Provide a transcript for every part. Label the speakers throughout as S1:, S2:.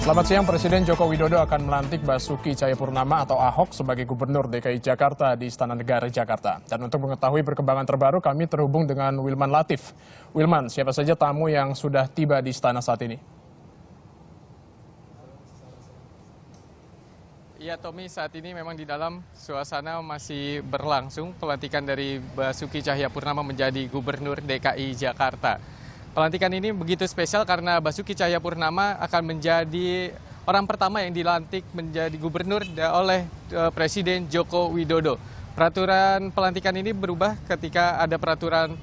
S1: Selamat siang, Presiden Joko Widodo akan melantik Basuki Cahayapurnama atau Ahok sebagai Gubernur DKI Jakarta di Istana Negara Jakarta. Dan untuk mengetahui perkembangan terbaru, kami terhubung dengan Wilman Latif. Wilman, siapa saja tamu yang sudah tiba di Istana saat ini?
S2: Ya, Tommy, saat ini memang di dalam suasana masih berlangsung pelantikan dari Basuki Cahayapurnama menjadi Gubernur DKI Jakarta. Pelantikan ini begitu spesial karena Basuki Cahayapurnama akan menjadi orang pertama yang dilantik menjadi gubernur oleh Presiden Joko Widodo. Peraturan pelantikan ini berubah ketika ada peraturan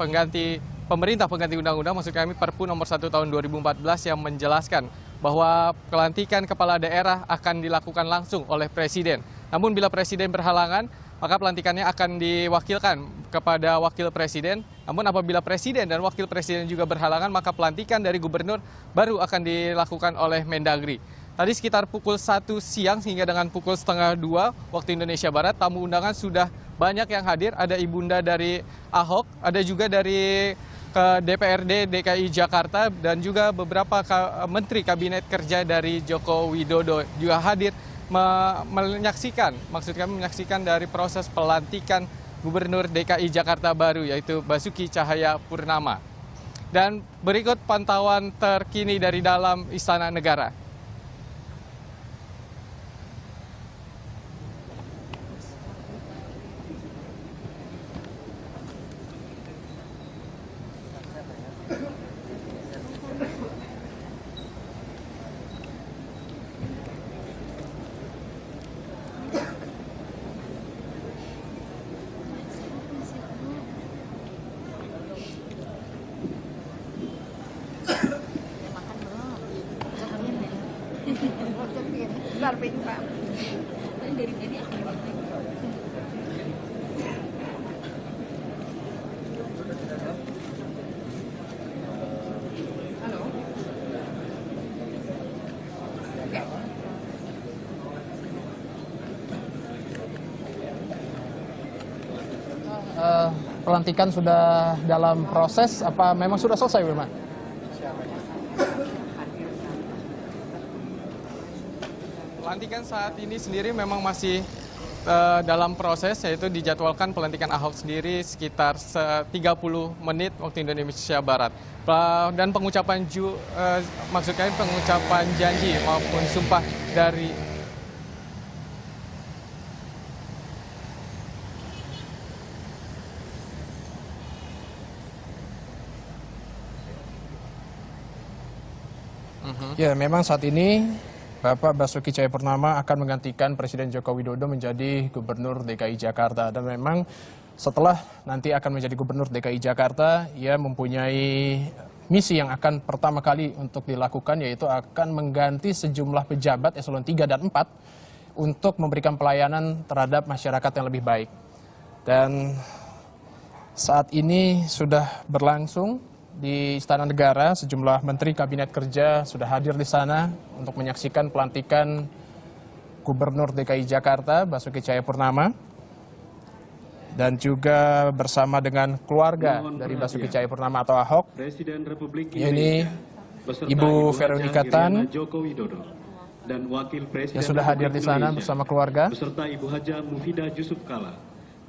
S2: pemerintah pengganti undang-undang, maksud kami Perpu nomor 1 tahun 2014 yang menjelaskan bahwa pelantikan kepala daerah akan dilakukan langsung oleh Presiden. Namun bila Presiden berhalangan, maka pelantikannya akan diwakilkan kepada Wakil Presiden. Namun apabila Presiden dan Wakil Presiden juga berhalangan, maka pelantikan dari Gubernur baru akan dilakukan oleh Mendagri. Tadi sekitar pukul 1 siang hingga dengan pukul setengah 2 waktu Indonesia Barat, tamu undangan sudah banyak yang hadir. Ada ibunda dari Ahok, ada juga dari DPRD DKI Jakarta, dan juga beberapa menteri kabinet kerja dari Joko Widodo juga hadir menyaksikan dari proses pelantikan Gubernur DKI Jakarta baru, yaitu Basuki Cahayapurnama. Dan berikut pantauan terkini dari dalam Istana Negara.
S1: Pelantikan sudah dalam proses, apa memang sudah selesai, Wilman?
S2: Pelantikan saat ini sendiri memang masih dalam proses, yaitu dijadwalkan pelantikan Ahok sendiri sekitar 30 menit waktu Indonesia Barat. Dan pengucapan janji maupun sumpah dari
S1: Ya, memang saat ini Bapak Basuki Cahayapurnama akan menggantikan Presiden Joko Widodo menjadi Gubernur DKI Jakarta. Dan memang setelah nanti akan menjadi Gubernur DKI Jakarta, ia mempunyai misi yang akan pertama kali untuk dilakukan, yaitu akan mengganti sejumlah pejabat eselon 3 dan 4 untuk memberikan pelayanan terhadap masyarakat yang lebih baik. Dan saat ini sudah berlangsung di Istana Negara, sejumlah menteri kabinet kerja sudah hadir di sana untuk menyaksikan pelantikan Gubernur DKI Jakarta Basuki Cahayapurnama, dan juga bersama dengan keluarga dari Basuki Cahayapurnama atau Ahok, ini Ibu Veronika Tan
S3: dan Wakil Presiden
S1: yang sudah hadir di sana bersama keluarga,
S3: beserta Ibu Haja Mufidah Yusuf Kala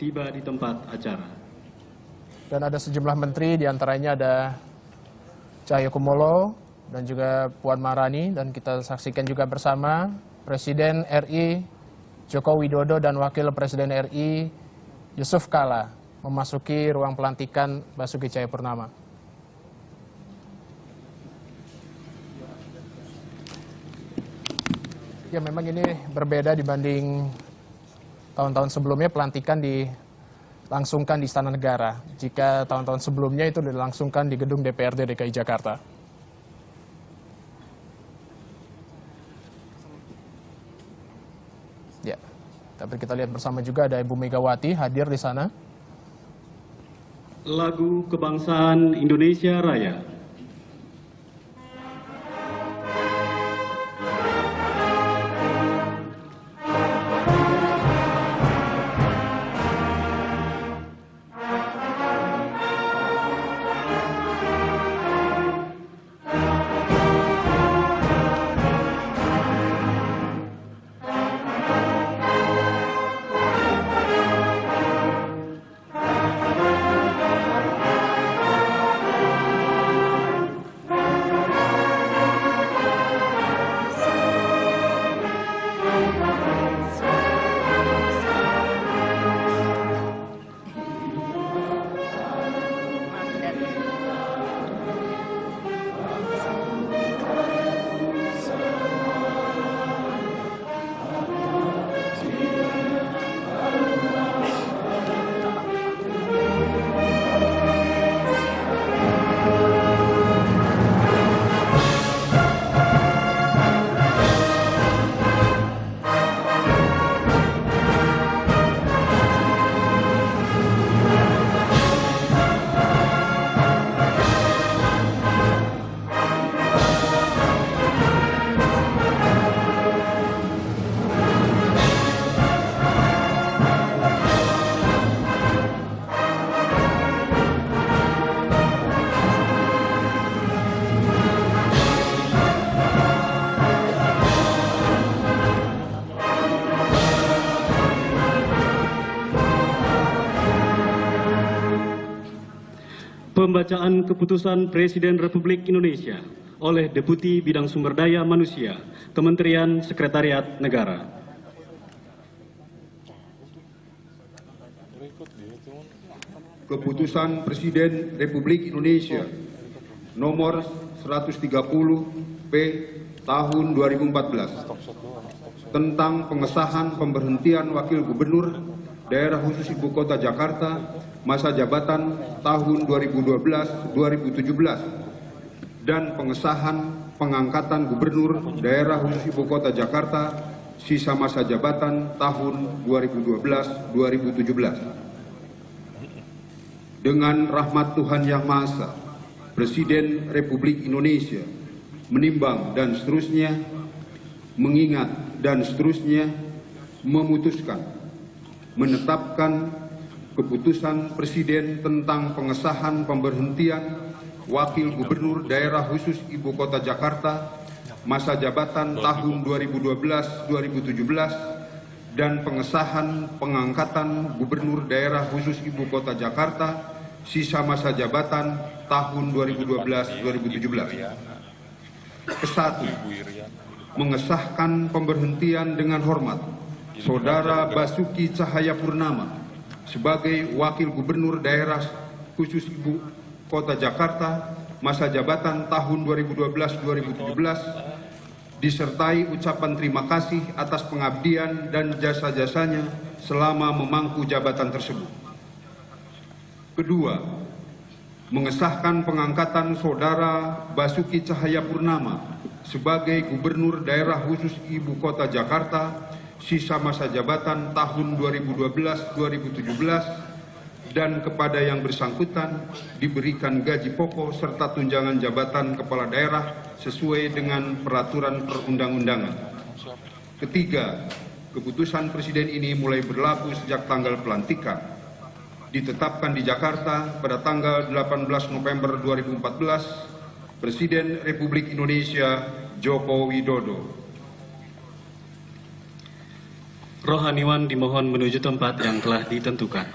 S3: tiba di tempat acara.
S1: Dan ada sejumlah menteri, diantaranya ada Cahyokumolo dan juga Puan Maharani. Dan kita saksikan juga bersama Presiden RI Joko Widodo dan Wakil Presiden RI Yusuf Kala memasuki ruang pelantikan Basuki Cahayapurnama. Ya, memang ini berbeda dibanding tahun-tahun sebelumnya. Pelantikan dilangsungkan di Istana Negara. Jika tahun-tahun sebelumnya itu dilangsungkan di gedung DPRD DKI Jakarta. Ya, tapi kita lihat bersama juga ada Ibu Megawati hadir di sana.
S3: Lagu Kebangsaan Indonesia Raya. Pembacaan Keputusan Presiden Republik Indonesia oleh Deputi Bidang Sumber Daya Manusia, Kementerian Sekretariat Negara.
S4: Keputusan Presiden Republik Indonesia nomor 130 P tahun 2014 tentang pengesahan pemberhentian Wakil Gubernur Daerah Khusus Ibu Kota Jakarta masa jabatan tahun 2012-2017 dan pengesahan pengangkatan Gubernur Daerah Khusus Ibu Kota Jakarta sisa masa jabatan tahun 2012-2017. Dengan rahmat Tuhan Yang Maha Esa, Presiden Republik Indonesia menimbang dan seterusnya, mengingat dan seterusnya, memutuskan, menetapkan keputusan Presiden tentang pengesahan pemberhentian Wakil Gubernur Daerah Khusus Ibu Kota Jakarta masa jabatan tahun 2012-2017 dan pengesahan pengangkatan Gubernur Daerah Khusus Ibu Kota Jakarta sisa masa jabatan tahun 2012-2017. Kesatu, mengesahkan pemberhentian dengan hormat Saudara Basuki Cahayapurnama sebagai Wakil Gubernur Daerah Khusus Ibu Kota Jakarta masa jabatan tahun 2012-2017 disertai ucapan terima kasih atas pengabdian dan jasa-jasanya selama memangku jabatan tersebut. Kedua, mengesahkan pengangkatan Saudara Basuki Cahayapurnama sebagai Gubernur Daerah Khusus Ibu Kota Jakarta sisa masa jabatan tahun 2012-2017 dan kepada yang bersangkutan diberikan gaji pokok serta tunjangan jabatan kepala daerah sesuai dengan peraturan perundang-undangan. Ketiga, keputusan Presiden ini mulai berlaku sejak tanggal pelantikan. Ditetapkan di Jakarta pada tanggal 18 November 2014, Presiden Republik Indonesia Joko Widodo.
S3: Rohaniwan dimohon menuju tempat yang telah ditentukan.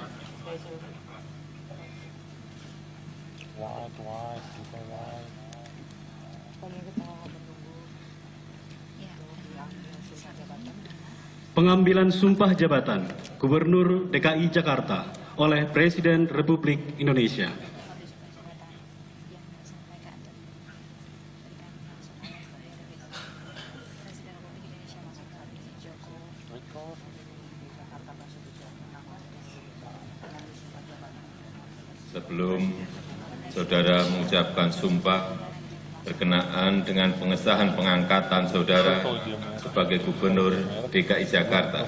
S3: Pengambilan sumpah jabatan Gubernur DKI Jakarta oleh Presiden Republik Indonesia.
S5: Sebelum saudara mengucapkan sumpah berkenaan dengan pengesahan pengangkatan saudara sebagai Gubernur DKI Jakarta,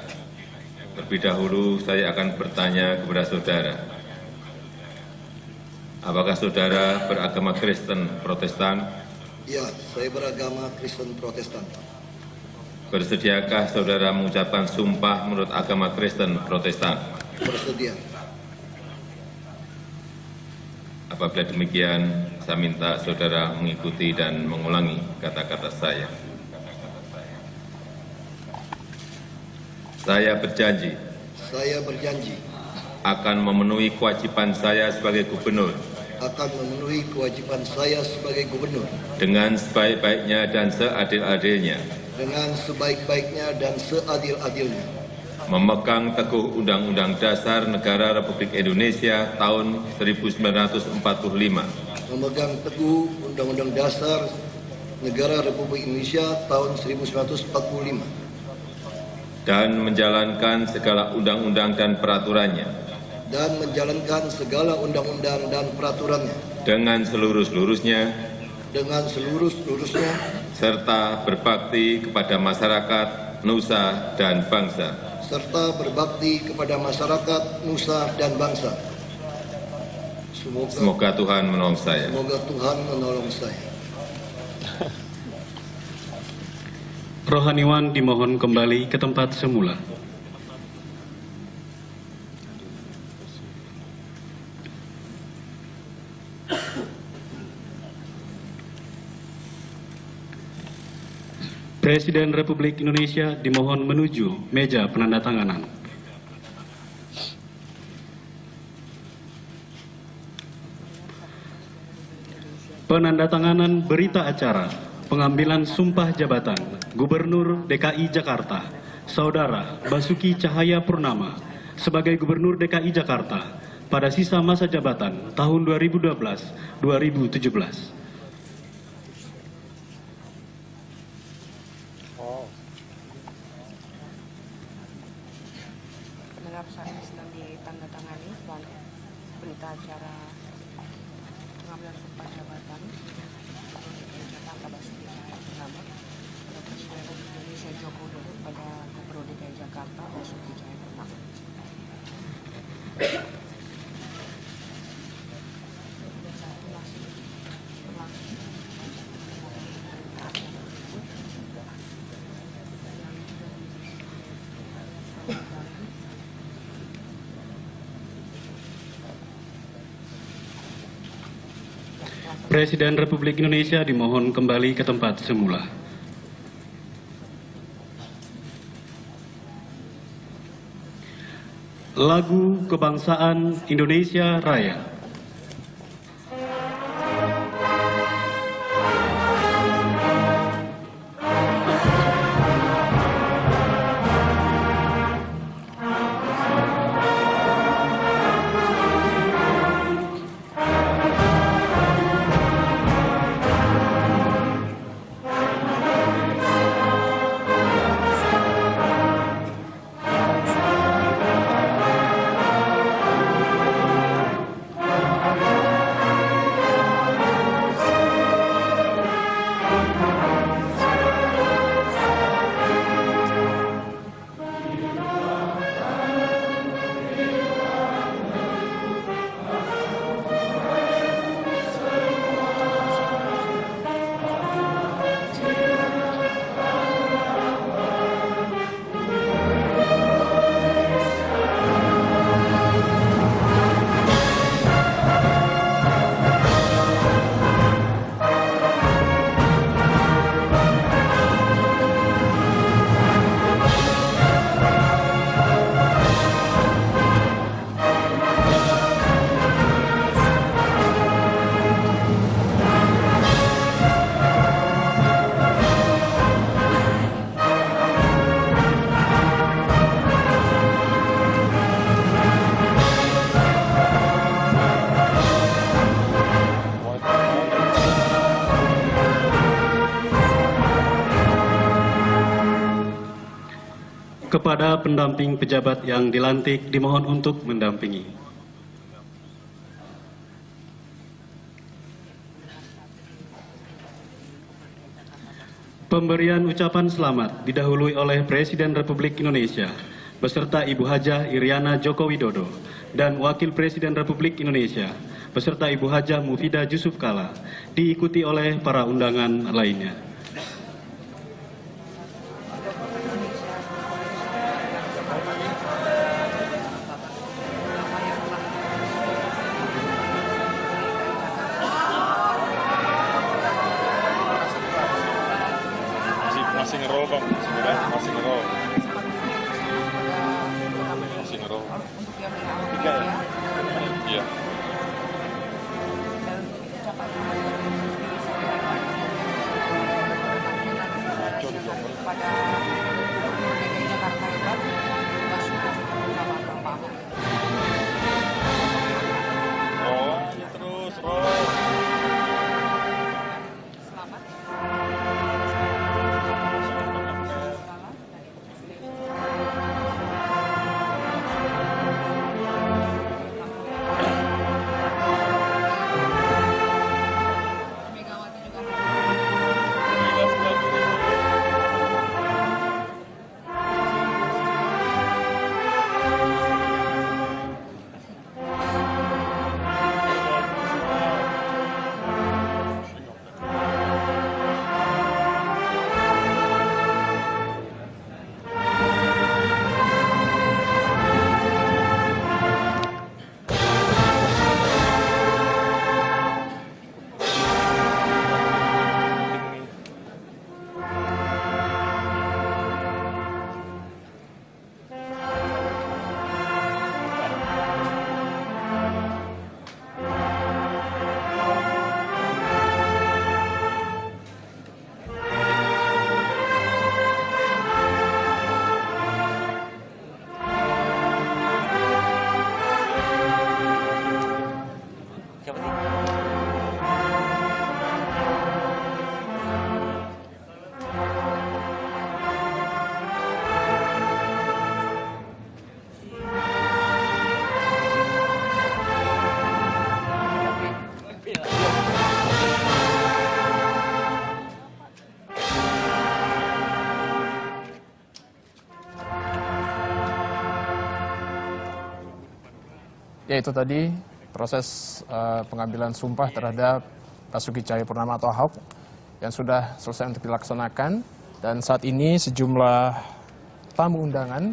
S5: terlebih dahulu saya akan bertanya kepada saudara, apakah saudara beragama Kristen Protestan?
S6: Ya, saya beragama Kristen Protestan.
S5: Bersediakah saudara mengucapkan sumpah menurut agama Kristen Protestan?
S6: Bersedia.
S5: Apabila demikian, saya minta saudara mengikuti dan mengulangi kata-kata saya. Saya berjanji
S6: Saya berjanji
S5: akan memenuhi kewajiban saya sebagai gubernur
S6: akan memenuhi kewajiban saya sebagai gubernur
S5: dengan sebaik-baiknya dan seadil-adilnya,
S6: dengan sebaik-baiknya dan seadil-adilnya,
S5: memegang teguh Undang-Undang Dasar Negara Republik Indonesia tahun 1945,
S6: memegang teguh Undang-Undang Dasar Negara Republik Indonesia tahun 1945,
S5: dan menjalankan segala undang-undang dan peraturannya
S6: dan menjalankan segala undang-undang dan peraturannya
S5: dengan seluruh-seluruhnya, serta berbakti kepada masyarakat, nusa, dan bangsa.
S6: serta berbakti kepada masyarakat, nusa, dan bangsa.
S5: Semoga Tuhan menolong saya.
S6: Semoga Tuhan menolong saya.
S3: Rohaniwan dimohon kembali ke tempat semula. Presiden Republik Indonesia dimohon menuju meja penandatanganan. Penandatanganan berita acara pengambilan sumpah jabatan Gubernur DKI Jakarta, Saudara Basuki Cahayapurnama sebagai Gubernur DKI Jakarta pada sisa masa jabatan tahun 2012-2017.
S7: Pendengar, saat ini sedang ditandatangani berita acara pengambilan sumpah jabatan Gubernur DKI Jakarta Basuki Cahayapurnama pada Presiden Republik Indonesia Joko Widodo pada Gubernur DKI Jakarta Basuki Cahayapurnama. Saat ini masih berlangsung.
S3: Presiden Republik Indonesia dimohon kembali ke tempat semula. Lagu Kebangsaan Indonesia Raya. Kepada pendamping pejabat yang dilantik dimohon untuk mendampingi. Pemberian ucapan selamat didahului oleh Presiden Republik Indonesia beserta Ibu Hajah Iriana Joko Widodo dan Wakil Presiden Republik Indonesia beserta Ibu Hajah Mufidah Yusuf Kala, diikuti oleh para undangan lainnya.
S8: Masih ngerol bang, masih ngerol.
S7: Untuk yang awal
S8: 3 ya? Iya.
S7: dan ucapan pada Gubernur DKI Jakarta yang baru Basuki Cahayapurnama atau Pak Ahok.
S8: Roll aja terus, roll.
S7: Selamat.
S1: yaitu tadi proses pengambilan sumpah terhadap Basuki Cahayapurnama atau Ahok yang sudah selesai untuk dilaksanakan, dan saat ini sejumlah tamu undangan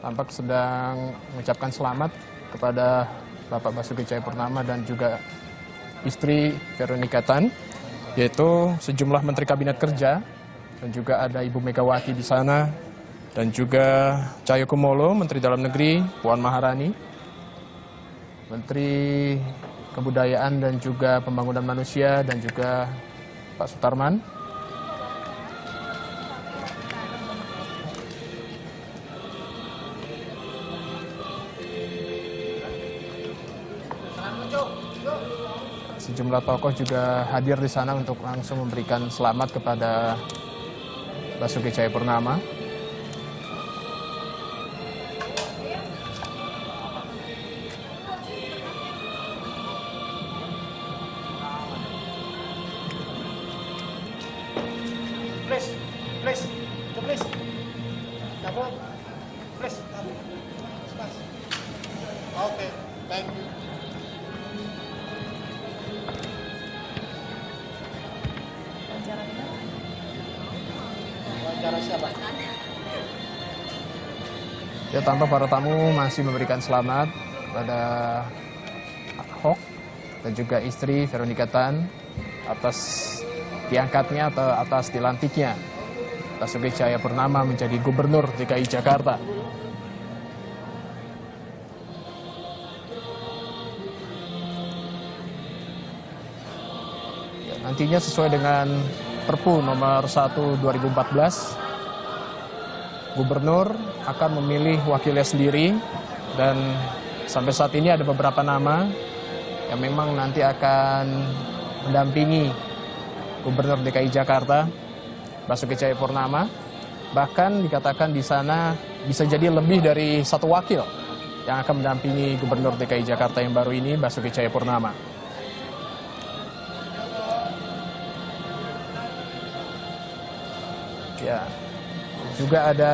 S1: tampak sedang mengucapkan selamat kepada Bapak Basuki Cahayapurnama dan juga istri Veronica Tan, yaitu sejumlah Menteri Kabinet Kerja, dan juga ada Ibu Megawati di sana, dan juga Cahyokumolo, Menteri Dalam Negeri, Puan Maharani, Menteri Kebudayaan dan juga Pembangunan Manusia, dan juga Pak Sutarman. Sejumlah tokoh juga hadir di sana untuk langsung memberikan selamat kepada Basuki Cahayapurnama.
S6: Oke, thank you. Wawancara siapa?
S1: Ya, tampak para tamu masih memberikan selamat kepada Ahok dan juga istri Veronica Tan atas diangkatnya atau atas dilantiknya Basuki Cahayapurnama menjadi Gubernur DKI Jakarta. Ya, nantinya sesuai dengan Perpu nomor 1 2014, Gubernur akan memilih wakilnya sendiri, dan sampai saat ini ada beberapa nama yang memang nanti akan mendampingi Gubernur DKI Jakarta Basuki Cahayapurnama. Bahkan dikatakan di sana bisa jadi lebih dari satu wakil yang akan mendampingi Gubernur DKI Jakarta yang baru ini, Basuki Cahayapurnama. Ya, juga ada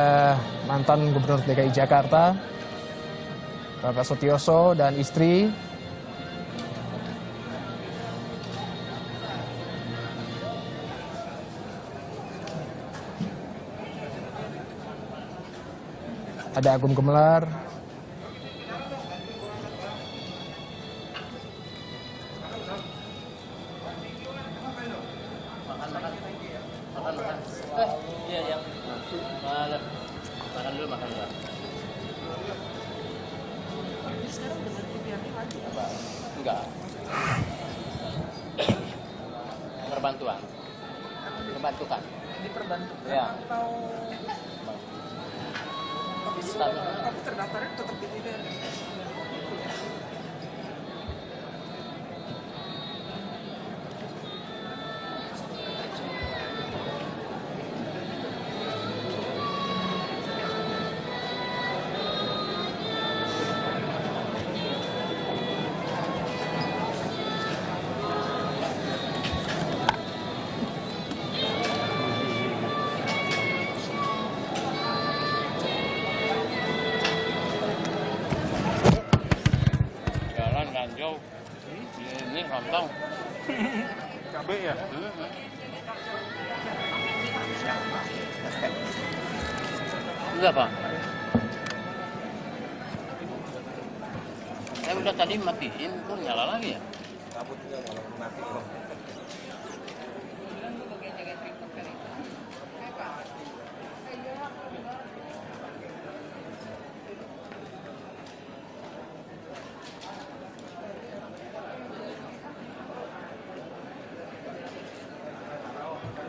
S1: mantan Gubernur DKI Jakarta, Bapak Sutioso dan istri. Ada Agung Gemelar.
S9: Enggak. Perbantuan. Perbantukan.
S7: Diperbantukan
S9: Ya.
S7: atau tapi terdaftarnya tetap di DPR.
S9: Jalan ganjau. Ini lontong.
S8: Cabe ya?
S9: Enggak, Pak. Saya udah tadi matiin, kok nyala lagi ya?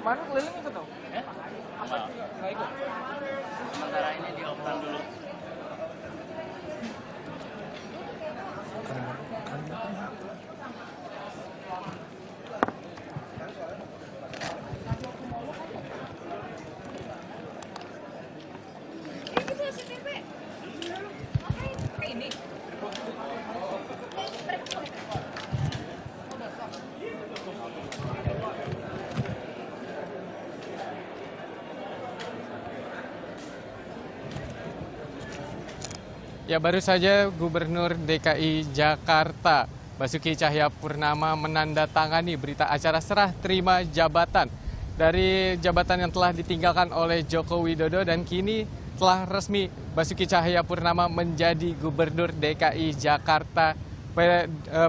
S7: Kemarin keliling ikut dong?
S9: Nggak ikut. Sementara ini dioptan dulu.
S2: Ya, baru saja Gubernur DKI Jakarta Basuki Cahayapurnama menandatangani berita acara serah terima jabatan dari jabatan yang telah ditinggalkan oleh Joko Widodo, dan kini telah resmi Basuki Cahayapurnama menjadi Gubernur DKI Jakarta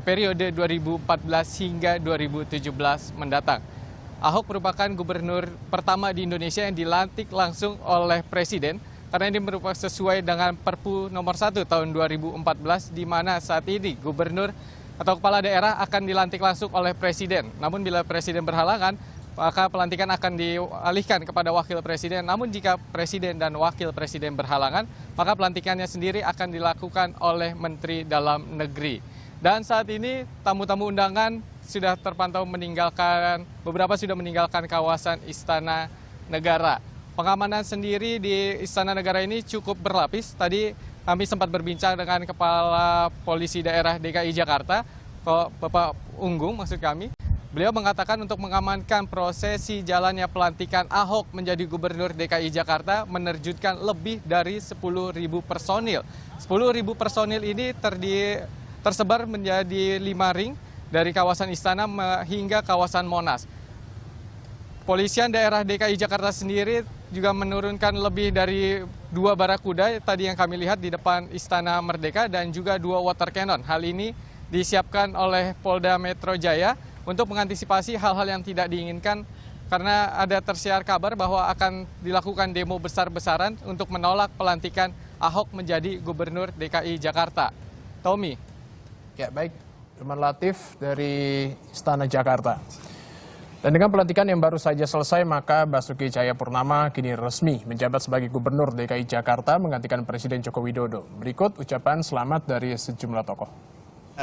S2: periode 2014 hingga 2017 mendatang. Ahok merupakan gubernur pertama di Indonesia yang dilantik langsung oleh Presiden, karena ini merupakan sesuai dengan Perpu nomor 1 tahun 2014, di mana saat ini gubernur atau kepala daerah akan dilantik langsung oleh Presiden. Namun bila Presiden berhalangan, maka pelantikan akan dialihkan kepada Wakil Presiden. Namun jika Presiden dan Wakil Presiden berhalangan, maka pelantikannya sendiri akan dilakukan oleh Menteri Dalam Negeri. Dan saat ini tamu-tamu undangan sudah terpantau meninggalkan, beberapa sudah meninggalkan kawasan Istana Negara. Pengamanan sendiri di Istana Negara ini cukup berlapis. Tadi kami sempat berbincang dengan Kepala Polisi Daerah DKI Jakarta, Bapak Unggung maksud kami. Beliau mengatakan untuk mengamankan prosesi jalannya pelantikan Ahok menjadi Gubernur DKI Jakarta menerjunkan lebih dari 10.000 personil. 10.000 personil ini tersebar menjadi 5 ring dari kawasan Istana hingga kawasan Monas. Polisian daerah DKI Jakarta sendiri juga menurunkan lebih dari 2 barakuda tadi yang kami lihat di depan Istana Merdeka, dan juga 2 water cannon. Hal ini disiapkan oleh Polda Metro Jaya untuk mengantisipasi hal-hal yang tidak diinginkan, karena ada tersiar kabar bahwa akan dilakukan demo besar-besaran untuk menolak pelantikan Ahok menjadi Gubernur DKI Jakarta. Tommy.
S1: Ya, baik. Wilman Latif dari Istana Jakarta. Dan dengan pelantikan yang baru saja selesai, maka Basuki Cahayapurnama kini resmi menjabat sebagai Gubernur DKI Jakarta menggantikan Presiden Joko Widodo. Berikut ucapan selamat dari sejumlah tokoh.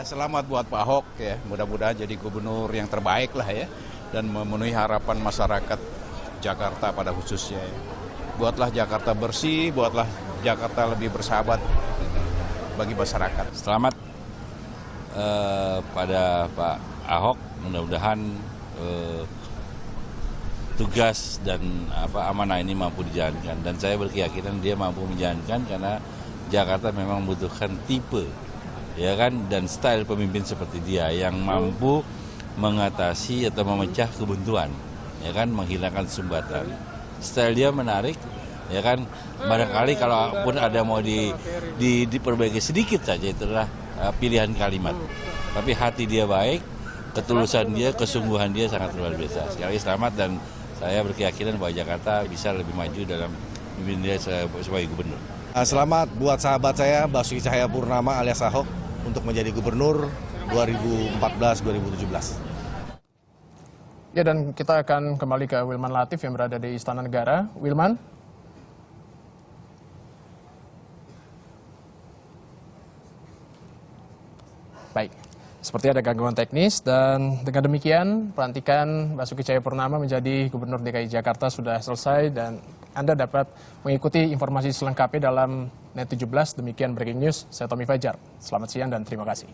S10: Selamat buat Pak Ahok ya, mudah-mudahan jadi gubernur yang terbaik lah ya, dan memenuhi harapan masyarakat Jakarta pada khususnya ya. Buatlah Jakarta bersih, buatlah Jakarta lebih bersahabat bagi masyarakat. Selamat pada Pak Ahok, mudah-mudahan tugas dan amanah ini mampu dijalankan, dan saya berkeyakinan dia mampu menjalankan karena Jakarta memang membutuhkan tipe ya kan dan style pemimpin seperti dia yang mampu mengatasi atau memecah kebuntuan, ya kan, menghilangkan sumbatan. Style dia menarik, ya kan. Barangkali kalau pun ada mau diperbaiki sedikit saja, itulah pilihan kalimat. Tapi hati dia baik, ketulusan dia, kesungguhan dia sangat luar biasa. Sekali lagi selamat, dan saya berkeyakinan bahwa Jakarta bisa lebih maju dalam pimpin dia sebagai gubernur.
S11: Selamat buat sahabat saya Basuki Cahayapurnama alias Ahok untuk menjadi gubernur 2014-2017.
S1: Ya, dan kita akan kembali ke Wilman Latif yang berada di Istana Negara. Wilman? Baik, seperti ada gangguan teknis, dan dengan demikian pelantikan Basuki Cahayapurnama menjadi Gubernur DKI Jakarta sudah selesai, dan Anda dapat mengikuti informasi selengkapnya dalam Net 17. Demikian breaking news, saya Tommy Fajar. Selamat siang dan terima kasih.